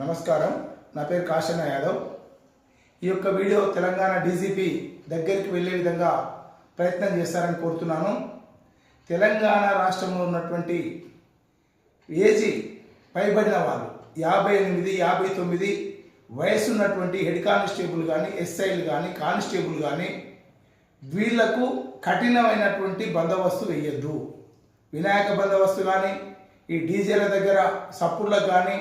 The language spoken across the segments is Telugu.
నమస్కారం, నా పేరు కాశన్న యాదవ్. ఈ యొక్క వీడియో తెలంగాణ డీజీపీ దగ్గరికి వెళ్ళే విధంగా ప్రయత్నం చేస్తారని కోరుతున్నాను. తెలంగాణ రాష్ట్రంలో ఉన్నటువంటి ఏజీ పైబడిన వాళ్ళు 58, 59 వయసు ఉన్నటువంటి హెడ్ కానిస్టేబుల్ కానీ, ఎస్ఐలు కానీ, కానిస్టేబుల్ కానీ వీళ్లకు కఠినమైనటువంటి బందోబస్తు వేయద్దు. వినాయక బందోబస్తు కానీ, ఈ డీజేల దగ్గర సప్పుళ్ళకు కానీ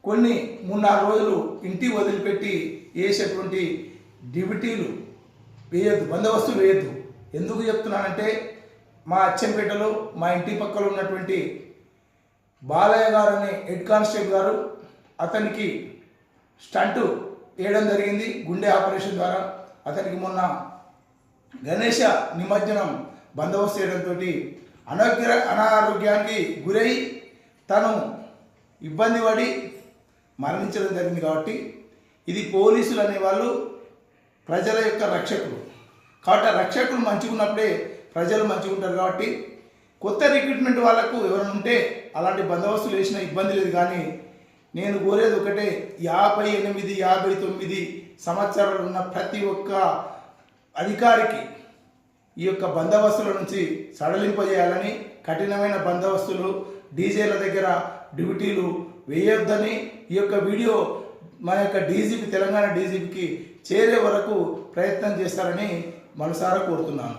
కొన్ని 3-4 రోజులు ఇంటి వదిలిపెట్టి వేసేటువంటి డ్యూటీలు వేయద్దు, బందోబస్తు వేయద్దు. ఎందుకు చెప్తున్నానంటే మా అచ్చంపేటలో మా ఇంటి పక్కన ఉన్నటువంటి బాలయ్య గారు అనే హెడ్ కానిస్టేబుల్ గారు, అతనికి స్టంటు వేయడం జరిగింది గుండె ఆపరేషన్ ద్వారా. అతనికి మొన్న గణేష నిమజ్జనం బందోబస్తు చేయడంతో అనారోగ్యానికి గురై తను ఇబ్బంది పడి మరణించడం జరిగింది. కాబట్టి ఇది పోలీసులు అనేవాళ్ళు ప్రజల యొక్క రక్షకులు. కాబట్టి ఆ రక్షకులు మంచిగా ఉన్నప్పుడే ప్రజలు మంచిగా ఉంటారు. కాబట్టి కొత్త రిక్రూట్మెంట్ వాళ్ళకు ఎవరైనా ఉంటే అలాంటి బందోబస్తులు వేసిన ఇబ్బంది లేదు. కానీ నేను కోరేది ఒకటే, 58, 59 సంవత్సరాలు ఉన్న ప్రతి ఒక్క అధికారికి ఈ యొక్క బందోబస్తుల నుంచి సడలింపజేయాలని, కఠినమైన బందోబస్తులు డీజేల దగ్గర డ్యూటీలు వేయొద్దని ఈ యొక్క వీడియో మన యొక్క డీజీపీ, తెలంగాణ డీజీపీకి చేరే వరకు ప్రయత్నం చేస్తారని మనసారా కోరుతున్నాను.